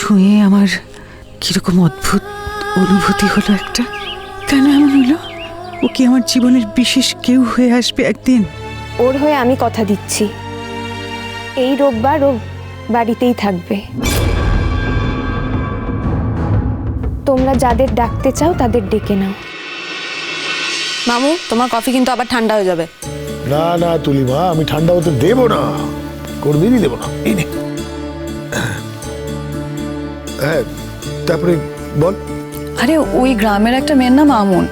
ছুঁয়ে আমার কিরকম অদ্ভুত অনুভূতি হলো একটা। কেন এমন হলো? ও কি আমার জীবনের বিশেষ কেউ হয়ে আসবে একদিন? ওর হয়ে আমি কথা দিচ্ছি, এই রোববার ও বাড়িতেই থাকবে। তোমরা যাদের ডাকতে চাও তাদের ডেকে নাও। মামু, তোমার কফি কিন্তু আবার ঠান্ডা হয়ে যাবে। না না তুলি মা, আমি ঠান্ডা হতে দেবো না, কোনদিনই দেবো না। এই নে। হ্যাঁ, তারপরে বল। আরে ওই গ্রামের একটা মেয়ের নাম মামুন,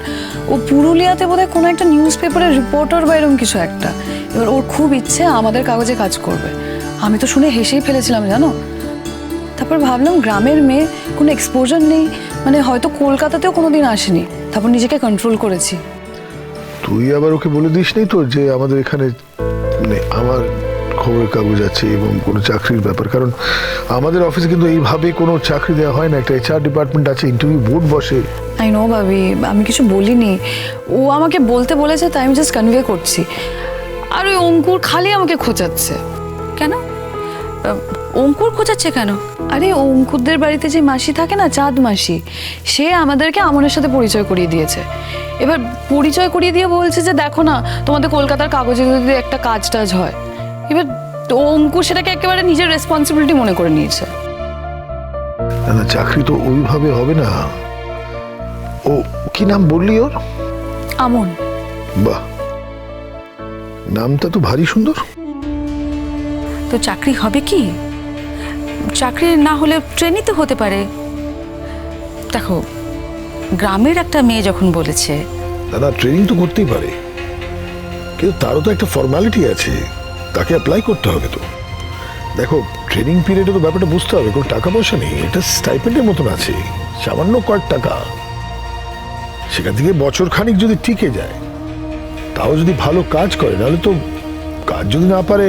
ও পুরুলিয়াতে বোধহয় কোনো একটা নিউজ পেপারের রিপোর্টার বা এরকম কিছু একটা। এবার ওর খুব ইচ্ছে আমাদের কাগজে কাজ করবে। আমি তো শুনে হেসেই ফেলেছিলাম জানো। তারপর ভাবলাম গ্রামের মেয়ে, কোনো এক্সপোজার নেই, মানে হয়তো কলকাতাতেও কোনোদিন আসেনি, তারপর নিজেকে কন্ট্রোল করেছি। তুই আবার ওকে বলে দিস নি তো যে আমাদের এখানে মানে আমার খবরের কাগজ আছে এবং কোনো চাকরির ব্যাপার? কারণ আমাদের অফিসে কিন্তু এইভাবে কোনো চাকরি দেওয়া হয় না। একটা HR ডিপার্টমেন্ট আছে, ইন্টারভিউ বোর্ড বসে। আই নো ভাবি, আমি কিছু বলিনি, ও আমাকে বলতে বলেছে, তাই আমি জাস্ট কনভে করছি। আর ওই অঙ্কুর খালি আমাকে খোঁচাচ্ছে। কেন অঙ্কুর খোঁজাচ্ছে কেন? আরে অঙ্কুরদের বাড়িতে যে মাসি থাকে না, চাঁদ মাসি, সে আমাদেরকে আমনের সাথে পরিচয় করিয়ে দিয়েছে। এবার পরিচয় করিয়ে দিয়ে বলছে যে দেখো না, তোমাদের কলকাতার কাগজে যদি একটা কাজ টাজ হয়। এবার অঙ্কুর সেটাকে একেবারে নিজের রেসপন্সিবিলিটি মনে করে নিয়েছে। না, চাকরি তো ওইভাবে হবে না। ও কি নাম বললি ওর? আমন। বাহ, নামটা তো ভারী সুন্দর। তো চাকরি হবে কি? চাকরি না হলে ট্রেনই তো হতে পারে। দেখো, গ্রামের একটা মেয়ে যখন বলেছে। দাদা, ট্রেনিং তো করতেই পারে, কিন্তু তারও তো একটা ফর্মালিটি আছে, তাকে অ্যাপ্লাই করতে হবে। তো দেখো, ট্রেনিং পিরিয়ডে তো ব্যাপারটা বুঝতে হবে, কোনো টাকা পয়সা নেই, এটা স্টাইপেন্ডের মতন আছে, সামান্য কয়েক টাকা। সেখান থেকে বছর খানিক যদি টিকে যায়, তাও যদি ভালো কাজ করে, নাহলে তো কাজ যদি না পারে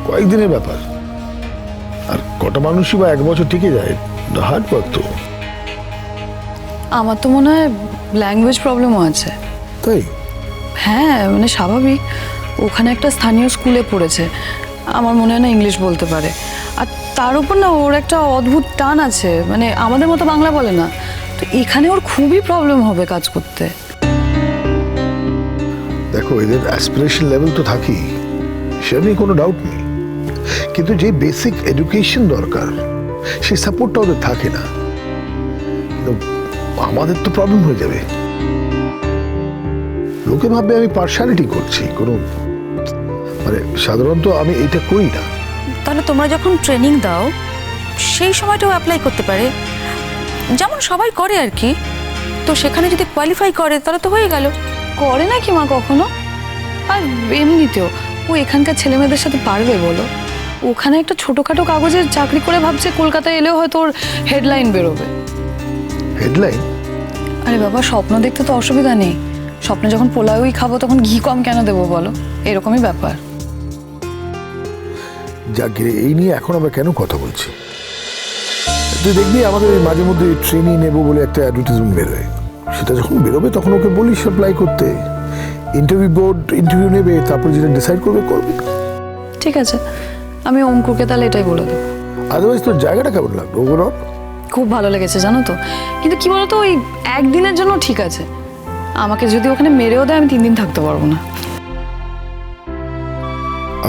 কয়েকদিনের ব্যাপার। আর কটা মানুষই বা 1 বছর টিকে যায়? হার্ড ওয়ার্ক তো। আমার তো মনে হয় ল্যাঙ্গুয়েজ প্রবলেমও আছে। তাই? হ্যাঁ, মানে স্বাভাবিক, ওখানে একটা স্থানীয় স্কুলে পড়েছে, আমার মনে হয় না ইংলিশ বলতে পারে। আর তার উপর না ওর একটা অদ্ভুত টান আছে, মানে আমাদের মতো বাংলা বলে না। তো এখানে ওর খুবই প্রবলেম হবে কাজ করতে। দেখো, এদের অ্যাসপিরেশন লেভেল তো থাকেই, সে নিয়ে কোনো ডাউট নেই, কিন্তু যে বেসিক এডুকেশন দরকার সেই সাপোর্টটা ওদের থাকে না। আমাদের তো প্রবলেম হয়ে যাবে, লোকে ভাববে আমি পার্শালিটি করছি। কোনো মানে সাধারণত আমি এটা করি না। তাহলে তোমরা যখন ট্রেনিং দাও সেই সময়টাও অ্যাপ্লাই করতে পারে, যেমন সবাই করে আর কি। তো সেখানে যদি কোয়ালিফাই করে তাহলে তো হয়ে গেল। করে না কি মা কখনো? আর এমনিতেও ও এখানকার ছেলেমেয়েদের সাথে পারবে বলো? ওখানে একটা ছোটোখাটো কাগজের চাকরি করে ভাবছে কলকাতায় এলেও হয়তো ওর হেডলাইন বেরোবে। হেডলাইন? আরে বাবা, স্বপ্ন দেখতে তো অসুবিধা নেই, স্বপ্নে যখন পোলাওই খাবো তখন ঘি কম কেন দেবো বলো? এরকমই ব্যাপার। যাকে এই নিয়ে এখন আমরা কেন কথা বলছি, তুই দেখবি আমাদের মাঝে মধ্যে ট্রেনিং নেবো বলে একটা অ্যাডভার্টাইজমেন্ট বেরোয়। সেটা যখন বেরোবে তখন ওকে বলিস অ্যাপ্লাই করতে। ইন্টারভিউ বোর্ড ইন্টারভিউ নেবে, তারপরে যেটা ডিসাইড করবে করবে। ঠিক আছে, আমি অঙ্কুরকে তাহলে এটাই বলে দেবো। আদারওয়াইজ তোর জায়গাটা কেমন লাগলো ওভারঅল? খুব ভালো লেগেছে জানো তো, কিন্তু কি বলতো, ওই একদিনের জন্য ঠিক আছে, আমাকে যদি ওখানে মেরেও দেয় আমি 3 দিন থাকতে পারবো না।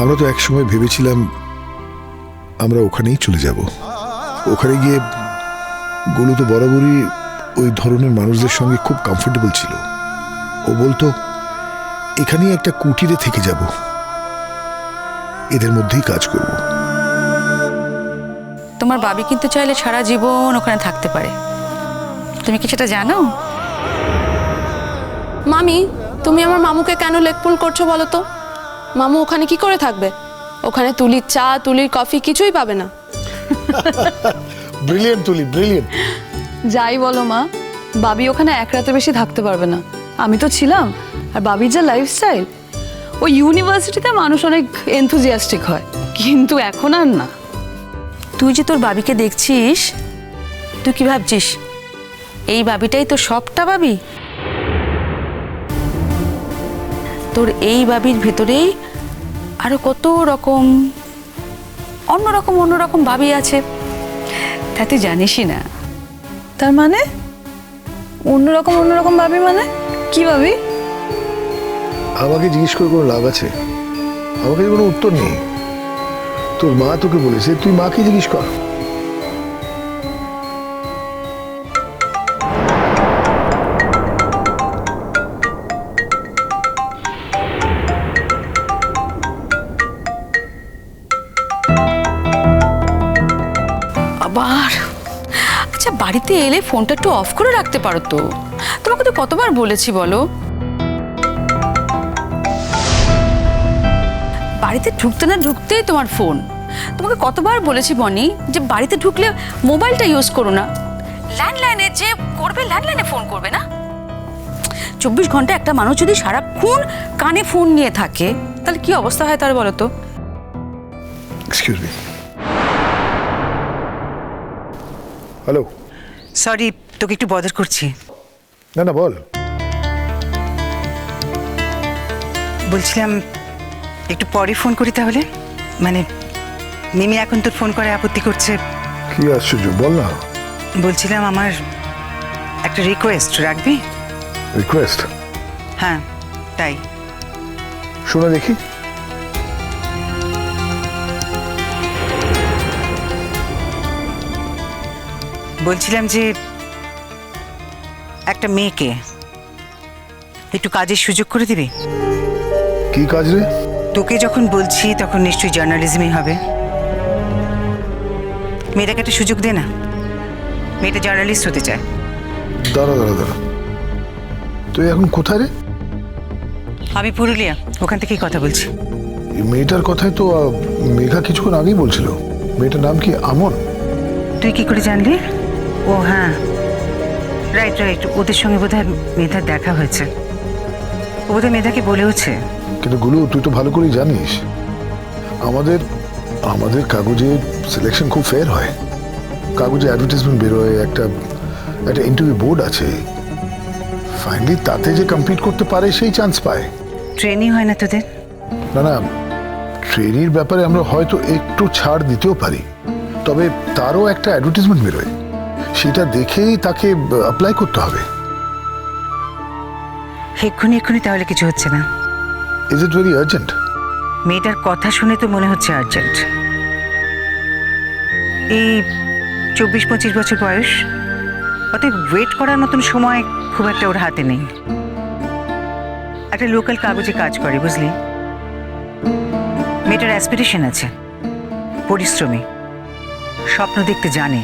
আমরা তো একসময় ভেবেছিলাম আমরা ওখানেই চলে যাব। ওখানে গিয়ে গোলু তো বরাবরই ওই ধরনের মানুষদের সঙ্গে খুব কমফোর্টেবল ছিল। ও বলতো এখানেই একটা কুটিরে থেকে যাব, এদের মধ্যেই কাজ করব। তোমার বাবি কিন্তু চাইলে সারা জীবন ওখানে থাকতে পারে, তুমি কি সেটা জানো? মামি, তুমি আমার মামুকে কেন লেকপুল করছো বলো তো? মামু ওখানে কি করে থাকবে? ওখানে তুলির চা, তুলির কফি কিছুই পাবে না। ব্রিলিয়েন্ট তুলি, ব্রিলিয়েন্ট। যাই বলো মা, বাবি ওখানে 1 রাতের বেশি থাকতে পারবে না। আমি তো ছিলাম, আর বাবির যা লাইফস্টাইল, ওই ইউনিভার্সিটিতে মানুষ অনেক এনথুজিয়াস্টিক হয়, কিন্তু এখন আর না। তুই যে তোর বাবিকে দেখছিস, তুই কি ভাবছিস এই বাবিটাই তো সবটা বাবি? তোর এই বাবির ভেতরেই আরো কত রকম অন্যরকম বাবি আছে। হ্যাঁ তুই জানিসই না। তার মানে অন্যরকম ভাবি মানে কি ভাবি? আমাকে জিজ্ঞেস করে কোনো লাভ আছে? আমাকে কোনো উত্তর নেই। তোর মা তোকে বলেছে, তুই মাকে জিজ্ঞেস কর। আবার আচ্ছা, বাড়িতে এলে ফোনটা একটু অফ করে রাখতে পারো তো। তোমাকে তো কতবার বলেছি বলো। বাড়িতে ঢুকতে না ঢুকতেই তোমার ফোন। তোমাকে কতবার বলেছি বনি যে বাড়িতে ঢুকলে মোবাইলটা ইউজ করো না, ল্যান্ডলাইনে যে করবে ল্যান্ডলাইনে ফোন করবে না। 24 ঘন্টা একটা মানুষ যদি সারাক্ষণ কানে ফোন নিয়ে থাকে তাহলে কি অবস্থা হয় তার বলো তো। Excuse me. হ্যালো। সরি, তোকে একটু বদর করছি। না না, বল। বলছিলাম একটু পরে ফোন করি তাহলে, মানে মিমি এখন তোর ফোন করে আপত্তি করছে। কি আশ্চর্য, বল না। বলছিলাম আমার একটা রিকোয়েস্ট রাখবি? রিকোয়েস্ট? হ্যাঁ তাই। শোনা দেখি। বলছিলাম যে একটা মেয়েকে একটু কাজের সুযোগ করে দিবি। কি কাজ রে? তোকে যখন বলছি তখন নিশ্চয়ই জার্নালিজমই হবে। মেয়েটাকে একটা সুযোগ দে না, মেয়েটা জার্নালিস্ট হতে চায়। দাঁড়া দাঁড়া দাঁড়া, তুই এখন কোথায় রে? আমি পুরুলিয়া, ওখান থেকেই কথা বলছি। এই মেয়েটার কথাই তো মেঘা কিছুক্ষণ আগেই বলছিল। মেয়েটার নাম কি আমন? তুই কি করে জানলি? ও হ্যাঁ, রাইট রাইট, ওদের সঙ্গে বোধহয় মেধার দেখা হয়েছে। ও বোধহয় মেধাকে বলেওছে। কিন্তু গুলু, তুই তো ভালো করেই জানিস আমাদের আমাদের কাগজে সিলেকশন খুব ফেয়ার হয়। কাগজে অ্যাডভার্টাইজমেন্ট বেরোয়, একটা ইন্টারভিউ বোর্ড আছে। ফাইনালি তাতে যে কমপ্লিট করতে পারে সেই চান্স পায়। ট্রেনই হয় না তোদের? না না, ট্রেনির ব্যাপারে আমরা হয়তো একটু ছাড় দিতেও পারি, তবে তারও একটা অ্যাডভার্টাইজমেন্ট বেরোয়, সেটা দেখেই তাকে অ্যাপ্লাই করতে হবে। এক্ষুনি তাহলে কিছু হচ্ছে না। Is it very urgent? মেয়েটার কথা শুনে তো মনে হচ্ছে আর্জেন্ট। এই 24-25 বছর বয়স, অতএব ওয়েট করার মতন সময় খুব একটা ওর হাতে নেই। একটা লোকাল কাগজে কাজ করে, বুঝলি? মেয়েটার অ্যাসপিরেশন আছে, পরিশ্রমী, স্বপ্ন দেখতে জানে।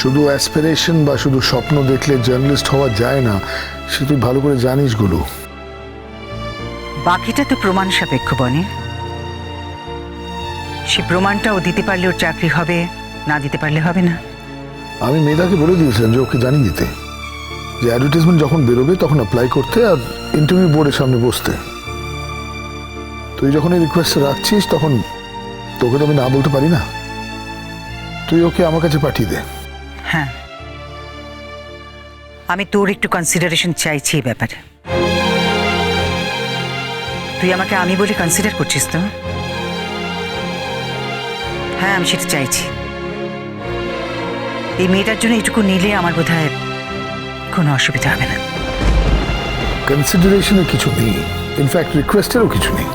শুধু অ্যাসপিরেশন বা শুধু স্বপ্ন দেখলে জার্নালিস্ট হওয়া যায় না, সে তুই ভালো করে জানিস গুলো। বাকিটা তো প্রমাণ সাপেক্ষ বনে। সে প্রমাণটা ও দিতে পারলে ওর চাকরি হবে, না দিতে পারলে হবে না। আমি মেয়েটাকে বলে দিয়েছিলাম যে ওকে জানিয়ে দিতে, যে অ্যাডভার্টাইজমেন্ট যখন বেরোবে তখন অ্যাপ্লাই করতে আর ইন্টারভিউ বোর্ডের সামনে বসতে। তুই যখন এই রিকোয়েস্টটা রাখছিস তখন তোকে তো আমি না বলতে পারি না। তুই ওকে আমার কাছে পাঠিয়ে দে। হ্যাঁ, আমি তোর একটু কনসিডারেশন চাইছি এই ব্যাপারে। তুই আমাকে আমি বলে কনসিডার করছিস তো? হ্যাঁ, আমি সেটা চাইছি। এই মেয়েটার জন্য এটুকু নিলে আমার বোধহয় কোনো অসুবিধা হবে না। কনসিডারেশনে কিছু নেই, ইনফ্যাক্ট রিকোয়েস্টেরও কিছু নেই।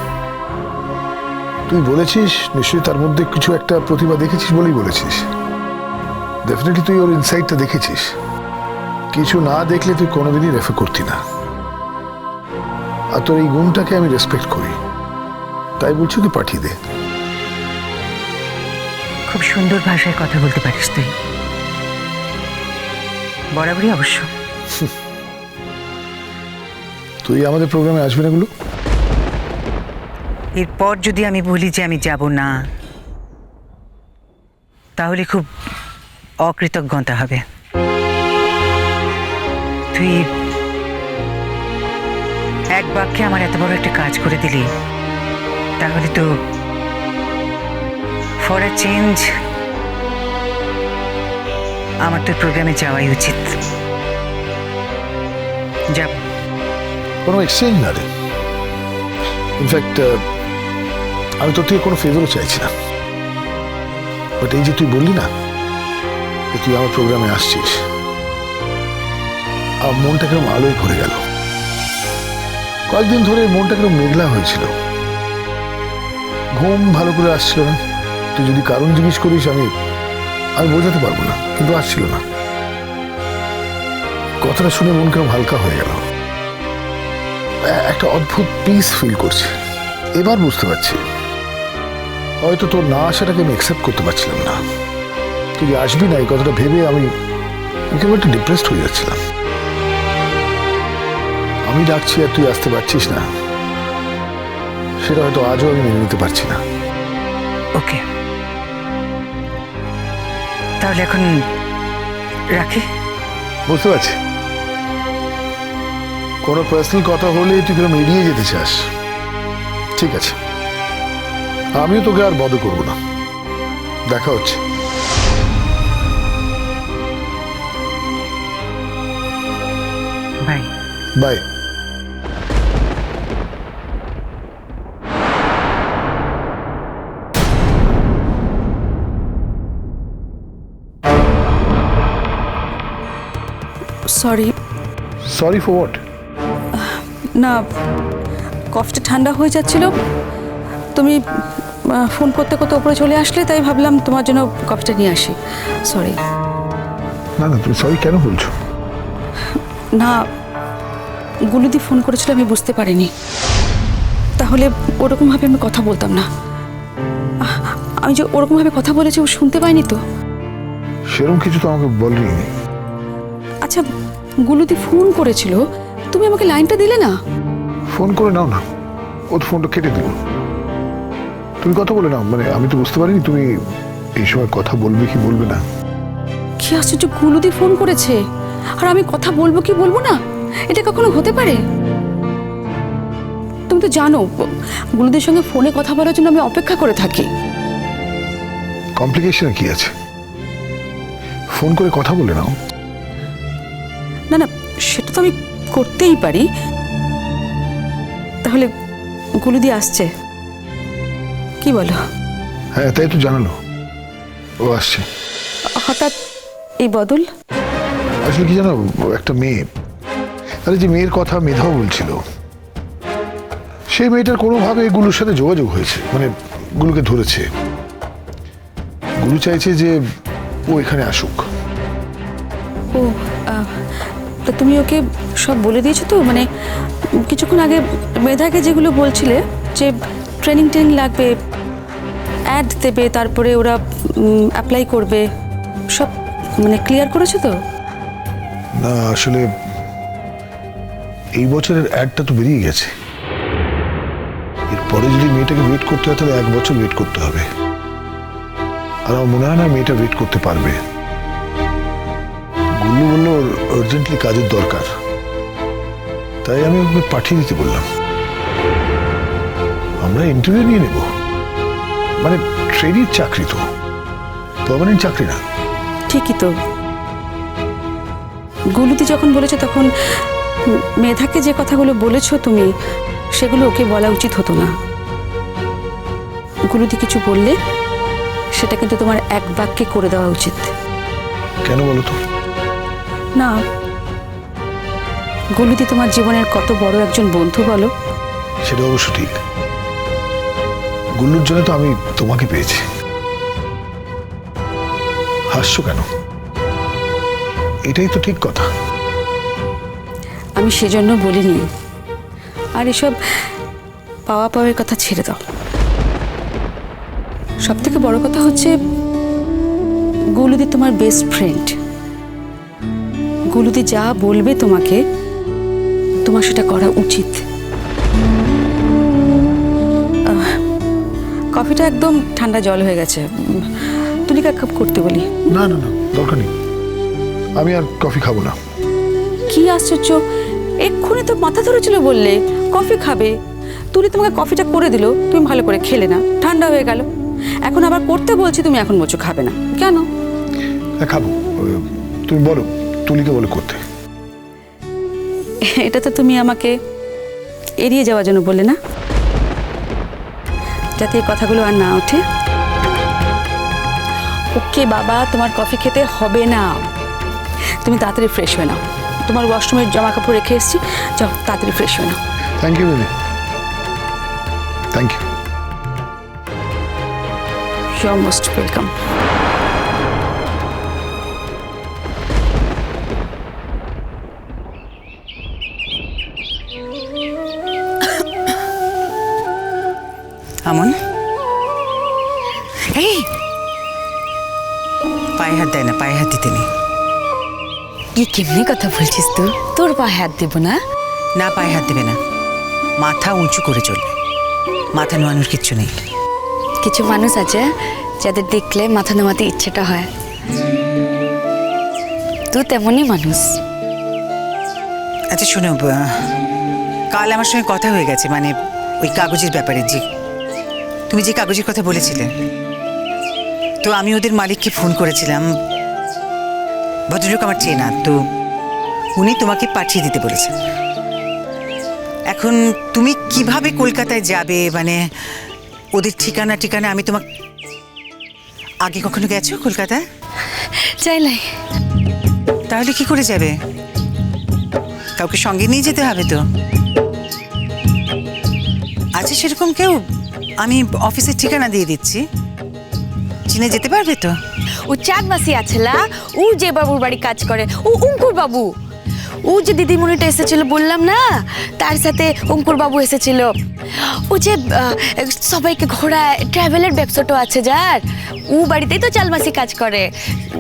তুই বলেছিস, নিশ্চয়ই তার মধ্যে কিছু একটা প্রতিভা দেখেছিস বলেই বলেছিস। ডেফিনেটলি তুই ওর ইনসাইটটা দেখেছিস। কিছু না দেখলে তুই কোনোদিনই রেফার করতি না। আর তোর এই গুণটাকে আমি রেসপেক্ট করি, তাই বলছি তুই পাঠিয়ে দে। খুব সুন্দর ভাষায় কথা বলতে পারিস তুই, বরাবরই অবশ্য। তুই আমাদের প্রোগ্রামে আসবি না গুলো? এরপর যদি আমি বলি যে আমি যাব না, তাহলে খুব অকৃতজ্ঞতা হবে। তুই এক বাক্যে আমার এত বড় একটা কাজ করে দিলি, তাহলে তো ফর আ চেঞ্জ আমার তোর প্রোগ্রামে যাওয়াই উচিত। যাব। কোনো এক্সচেঞ্জ না রে। ইনফ্যাক্ট আমি তোর থেকে কোনো ফেভারও চাইছি না, বাট এই যে তুই বললি না, যে তুই আমার প্রোগ্রামে আসছিস। আর মনটা কেমন আলোয় ভরে গেল। কয়েকদিন ধরে মনটা কেমন মেঘলা হয়েছিল, ঘুম ভালো করে আসছিল না। তুই যদি কারণ জিজ্ঞেস করিস আমি বোঝাতে পারবো না, কিন্তু আসছিল না। কথাটা শুনে মন কেমন হালকা হয়ে গেল, একটা অদ্ভুত পিস ফিল করছি। এবার বুঝতে পারছি হয়তো তোর না আসাটাকে আমি অ্যাকসেপ্ট করতে পারছিলাম না। তুই আসবি না এই কথাটা ভেবে আমি কেমন একটু ডিপ্রেসড হয়ে যাচ্ছিলাম। আমি ডাকছি আর তুই আসতে পারছিস না, সেটা হয়তো আজও আমি মেনে নিতে পারছি না। ওকে, তাহলে এখন রাখি। বুঝতে পারছি কোনো পার্সোনাল কথা হলে তুই কিরকম এড়িয়ে যেতে চাস। ঠিক আছে, আমিও তোকে আর বদল করবো না। দেখা হচ্ছে। Bye. Bye. Sorry. Sorry for what? না, কফিটা ঠান্ডা হয়ে যাচ্ছিল, তুমি ফোন করতে করতে ওপরে চলে আসলে, তাই ভাবলাম তোমার জন্য কফিটা নিয়ে আসি। সরি। না না, তুমি সরি কেন বলছো? না, গুলুদি ফোন করেছিল, আমি বুঝতে পারিনি, তাহলে ওরকমভাবে আমি কথা বলতাম না। আমি যে ওরকমভাবে কথা বলেছি ও শুনতে পাইনি তো। সেরকম কিছু তো আমাকে বলনি। আচ্ছা, গুলুদি ফোন করেছিল, তুমি আমাকে লাইনটা দিলে না? ফোন করে নাও না, ও তো ফোনটা কেটে দিল। তুমি কথা বলে নাও, মানে আমি তো বুঝতে পারিনি তুমি এই সময় কথা বলবে কি বলবে না। কি আশ্চর্য, গুলুদি ফোন করেছে আর আমি কথা বলবো কি বলবো না, এটা কখনো হতে পারে? তুমি তো জানো গুলুদির সঙ্গে ফোনে কথা বলার জন্য আমি অপেক্ষা করে থাকি। কমপ্লিকেশন কি আছে, ফোন করে কথা বলে নাও। না না, সেটা তো আমি করতেই পারি। তাহলে গুলুদি আসছে, কি বলো? হ্যাঁ, তাই তো জানালো ও আসছে। হঠাৎ এই বদল? আসলে কি জানো, একটা মেয়ে, আরে যে মেয়ের কথা মেধাও বলছিল, সেই মেয়েটার কোনোভাবে গুলুর সাথে যোগাযোগ হয়েছে, মানে গুলুকে ধরেছে। গুলু চাইছে যে ও এখানে আসুক। ও, তা তুমি ওকে সব বলে দিয়েছো তো? মানে কিছুক্ষণ আগে মেধাকে যেগুলো বলছিলে যে ট্রেনিং লাগবে, অ্যাড দেবে, তারপরে ওরা অ্যাপ্লাই করবে, সব মানে ক্লিয়ার করেছো তো? না, আসলে এই বছরের অ্যাডটা তো বেরিয়ে গেছে। এরপরে যদি মেয়েটাকে ওয়েট করতে হয় তাহলে 1 বছর ওয়েট করতে হবে। আর আমার মনে হয় না মেয়েটা ওয়েট করতে পারবে। গুল্লু বললো আর্জেন্টলি কাজের দরকার, তাই আমি ওকে পাঠিয়ে দিতে বললাম। আমরা ইন্টারভিউ নিয়ে নেব, মানে ট্রেনির চাকরি তো, পার্মানেন্ট চাকরি না। ঠিকই তো, গুলুদি যখন বলেছো তখন মেধাকে যে কথাগুলো বলেছো তুমি, সেগুলো ওকে বলা উচিত হতো না। গুলুদি কিছু বললে সেটা কিন্তু তোমার এক বাক্যে করে দেওয়া উচিত। কেন বলো তো? না, গুলুদি তোমার জীবনের কত বড় একজন বন্ধু বলো। সেটা অবশ্য ঠিক, গুল্লুর জন্য তো আমি তোমাকে পেয়েছি। হাসছো কেন? এটাই তো ঠিক কথা। আমি সেজন্য বলিনি। আর এসব পাওয়া পাওয়ার কথা ছেড়ে দাও। সব থেকে বড় কথা হচ্ছে গুলুদি তোমার বেস্ট ফ্রেন্ড। গুলুদি যা বলবে তোমাকে, তোমার সেটা করা উচিত। কফিটা একদম ঠান্ডা জল হয়ে গেছে, তুলিকে এক কাপ করতে বলি। না না না, দরকার নেই, আমি আর কফি খাবো না। কি আশ্চর্য, এক্ষুনি তো মাথা ধরেছিল বললে কফি খাবে, তুলি তোমাকে কফিটা করে দিল, তুমি ভালো করে খেলে না, ঠান্ডা হয়ে গেল। এখন আবার করতে বলছি, তুমি এখন বলছো খাবে না, কেন? হ্যাঁ খাবো, তুমি বলো, তুলিকে বলো করতে। এটা তো তুমি আমাকে এড়িয়ে যাওয়ার জন্য বললে না, যাতে এই কথাগুলো আর না ওঠে। ওকে বাবা, তোমার কফি খেতে হবে না। তুমি তাড়াতাড়ি ফ্রেশ হয়ে নাও। তোমার ওয়াশরুমের জামা কাপড় রেখে এসেছি, যাও তাড়াতাড়ি ফ্রেশ হয়ে নাও। Thank you baby, thank you. You are most welcome. Aman, এই পায়ে হাত দেয় না, পায়ে হাত দিতে নেই। কি কেমনি কথা বলছিস তুই? তোর পায়ে হাত দেবো না? না, পায়ে হাত দেবে না, মাথা উঁচু করে চলবে, মাথা নোয়ানোর কিচ্ছু নেই। কিছু মানুষ আছে যাদের দেখলে মাথা নামাতে ইচ্ছেটা হয়, তুই তেমনই মানুষ। আচ্ছা শোনো, কাল আমার সঙ্গে কথা হয়ে গেছে, মানে ওই কাগজের ব্যাপারে, যে তুমি যে কাগজের কথা বলেছিলে, তো আমি ওদের মালিককে ফোন করেছিলাম। ভদ্রলোক আমার চেনা, তো উনি তোমাকে পাঠিয়ে দিতে বলেছেন। এখন তুমি কিভাবে কলকাতায় যাবে, মানে ওদের ঠিকানা আমি তোমাকে, আগে কখনো গেছো কলকাতায়? চাইলাই তাহলে কি করে যাবে? কাউকে সঙ্গে নিয়ে যেতে হবে তো। আচ্ছা সেরকম কেউ? আমি অফিসের ঠিকানা দিয়ে দিচ্ছি, চিনে যেতে পারবে তো? ও চাঁদ মাসি আছে না, ও যে বাবুর বাড়ি কাজ করে, ও অঙ্কুর বাবু। ও যে দিদিমণিটা এসেছিল বললাম না, তার সাথে অঙ্কুর বাবু এসেছিল। ও যে সবাইকে ঘোরায়, ট্রাভেলের ব্যবসাটা আছে যার, ও বাড়িতেই তো চালমাসি কাজ করে।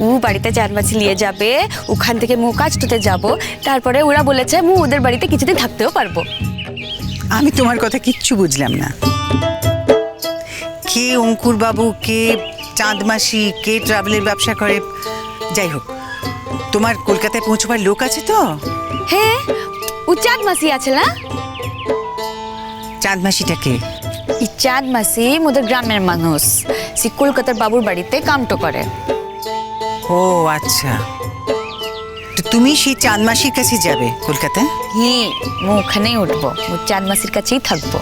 ও বাড়িতে চালমাসি নিয়ে যাবে, ওখান থেকে মু কাজটাতে যাব, তারপরে ওরা বলেছে মু ওদের বাড়িতে কিছুদিন থাকতেও পারবো। আমি তোমার কথা কিচ্ছু বুঝলাম না। কে অঙ্কুর বাবু, কে চাঁদ মাসি, কে ট্রাভেলের ব্যবসা করে? যাই হোক, তোমার কলকাতায় পৌঁছবার লোক আছে তো? হ্যাঁ, ও চাঁদ মাসি আছে না। চাঁদ মাসিটা কে? এই চাঁদ মাসি মোদের গ্রামের মানুষ, সে কলকাতার বাবুর বাড়িতে কামটো করে। ও আচ্ছা, তো তুমি সেই চাঁদ মাসির কাছে যাবে কলকাতায়? হ্যাঁ, মু ওখানেই উঠবো, মু চাঁদ মাসির কাছেই থাকবো।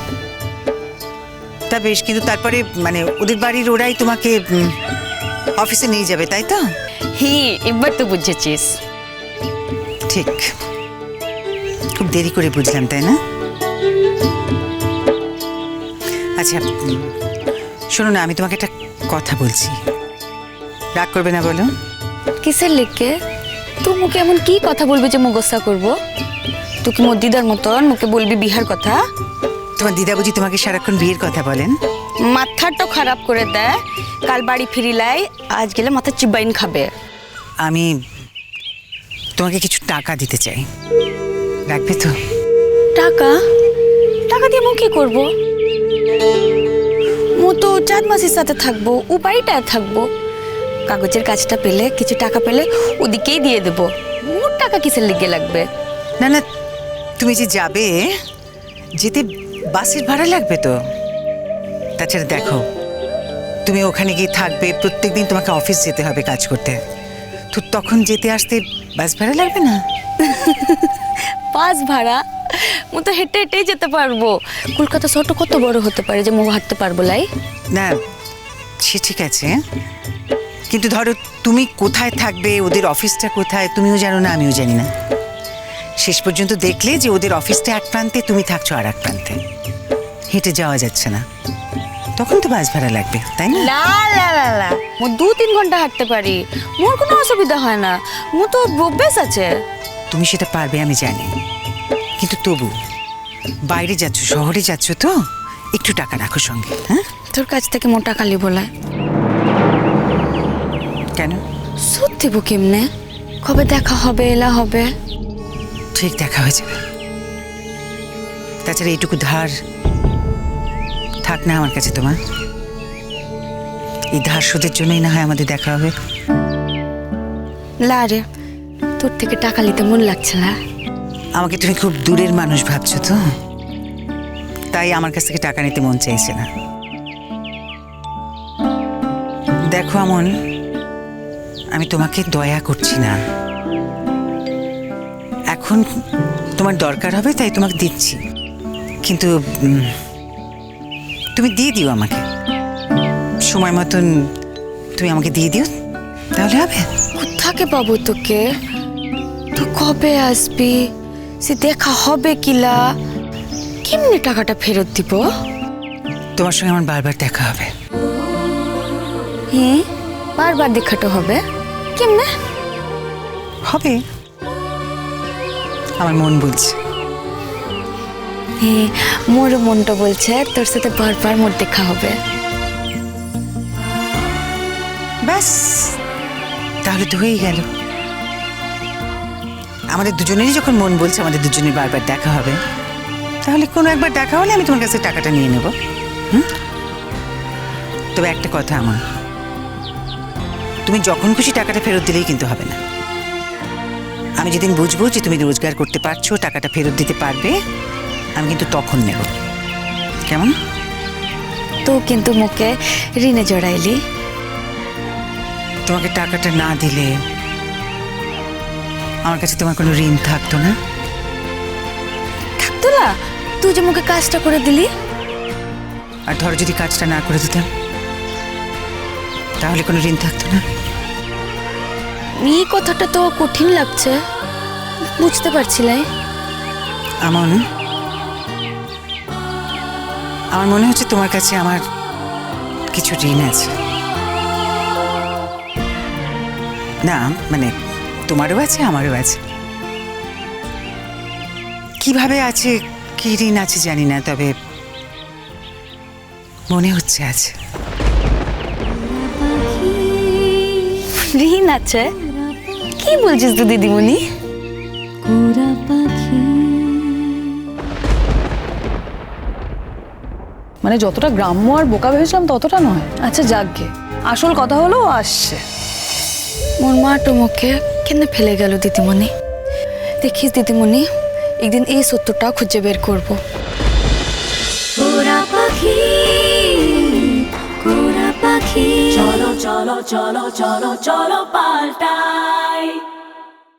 তা বেশ, কিন্তু তারপরে মানে ওদের বাড়ির ওরাই তোমাকে অফিসে নিয়ে যাবে, তাই তো? হ্যাঁ, এবার তো বুঝেছিস। ঠিক, খুব দেরি করে বুঝলাম, তাই না? আচ্ছা শোনো না, আমি তোমাকে একটা কথা বলছি, রাগ করবে না বলো? কিসের লেগে? তুই মুখে এমন কি কথা বলবি যে মু গোসা করবো? তুই কি মোর দিদার মতন মুখে বলবি বিহার কথা? তোমার দিদা বুঝি তোমাকে সারাক্ষণ বিয়ের কথা বলেন? মাথাটা খারাপ করে দেয়। কাল বাড়ি ফিরিলাই, আজ গেলে মাথা চিবাইন খাবে। আমি তোমাকে কিছু টাকা দিতে চাই, রাখবে তো? টাকা? টাকা দিয়ে মু কি করবো? মু তো চাঁদ মাসির সাথে থাকবো, ও বাড়িটায় থাকবো। কাগজের কাজটা পেলে, কিছু টাকা পেলে ওদিকেই দিয়ে দেবো। মোর টাকা কিসের লেগে লাগবে? না না, তুমি যে যাবে, যেতে বাসের ভাড়া লাগবে তো। তাছাড়া দেখো, তুমি ওখানে গিয়ে থাকবে, প্রত্যেকদিন তোমাকে অফিস যেতে হবে কাজ করতে, তো তখন যেতে আসতে বাস ভাড়া লাগবে না? বাস ভাড়া? মু তো হেঁটে হেঁটেই যেতে পারবো। কলকাতা শহরটা কত বড় হতে পারে যে মু হাঁটতে পারবো লাই? না সে ঠিক আছে, কিন্তু ধরো তুমি কোথায় থাকবে, ওদের অফিসটা কোথায় তুমিও জানো না, আমিও জানি না। শেষ পর্যন্ত দেখলে যে ওদের অফিসটা এক প্রান্তে, তুমি থাকছো আর এক প্রান্তে, হেঁটে যাওয়া যাচ্ছে না, তখন তো বাস ভাড়া লাগবে, তাই না? না না না না, মু 2-3 ঘন্টা হাঁটতে পারি, মোর কোনো অসুবিধা হয় না। মু তো অভ্যেস আছে। তুমি সেটা পারবে আমি জানি, কিন্তু তবু বাইরে যাচ্ছ, শহরে যাচ্ছ, তো একটু টাকা রাখো সঙ্গে। হ্যাঁ, তোর কাছ থেকে মোর টাকা লিবো লাই? কেন? সুদ দিব কেমনে? কবে দেখা হবে, এলা হবে? ঠিক দেখা হয়ে যাবে। তাছাড়া এইটুকু ধার থাক না আমার কাছে তোমার, এই ধার শোধের জন্যই না হয় আমাদের দেখা হবে। লা রে, তোর থেকে টাকা নিতে মন লাগছে না। আমাকে তুমি খুব দূরের মানুষ ভাবছো তো, তাই আমার কাছ থেকে টাকা নিতে মন চাইছে না। দেখো আমন, আমি তোমাকে দয়া করছি না, এখন তোমার দরকার হবে তাই তোমাকে দিচ্ছি, কিন্তু তুমি দিয়ে দিও আমাকে, সময় মতন তুমি আমাকে দিয়ে দিও। তাহলে হবে। কোথাকে পাবো তোকে? তুই কবে আসবি? সে দেখা হবে কিলা? কেমনে টাকাটা ফেরত দিব? তোমার সঙ্গে আমার বারবার দেখা হবে। হ্যাঁ, বারবার দেখাটা হবে কেমনে? হবে, আমার মন বলছে। হ্যাঁ, মোর মনটা বলছে তোর সাথে বারবার মোর দেখা হবে। ব্যাস, তাহলে তো হয়েই গেল। আমাদের দুজনেরই যখন মন বলছে আমাদের দুজনের বারবার দেখা হবে, তাহলে কোনো একবার দেখা হলে আমি তোমার কাছে টাকাটা নিয়ে নেব। তবে একটা কথা আমার, তুমি যখন খুশি টাকাটা ফেরত দিলেই কিন্তু হবে না। আমি যেদিন বুঝবো যে তুমি রোজগার করতে পারছো, টাকাটা ফেরত দিতে পারবে, আমি কিন্তু তখন নেব। কেমন? তো কিন্তু মুখে ঋণে জড়াইলি। তোমাকে টাকাটা না দিলে আমার কাছে তোমার কোনো ঋণ থাকতো না। থাকতো না? তুই যে মুখে কাজটা করে দিলি। আর ধরো যদি কাজটা না করে দিতাম, তাহলে কোনো ঋণ থাকতো না। এই কথাটা তো কঠিন লাগছে, বুঝতে পারছিলাই। আমার মনে হচ্ছে তোমার কাছে আমার কিছু ঋণ আছে। না মানে তোমারও আছে, আমারও আছে। কিভাবে আছে, কি ঋণ আছে জানি না, তবে মনে হচ্ছে আছে। ঋণ আছে? কি বলছিস তো দিদিমণি? মানে যতটা গ্রাম্য আর বোকা ভেবেছিলাম ততটা নয়। আচ্ছা যাকগে, আসল কথা হলো ও আসছে। মোর মাটো মুখে কেন ফেলে গেল দিদিমণি? দেখিস দিদিমণি, একদিন এই সত্যটা খুঁজে বের করব। চলো চলো চলো চলো চলো পাল্টাই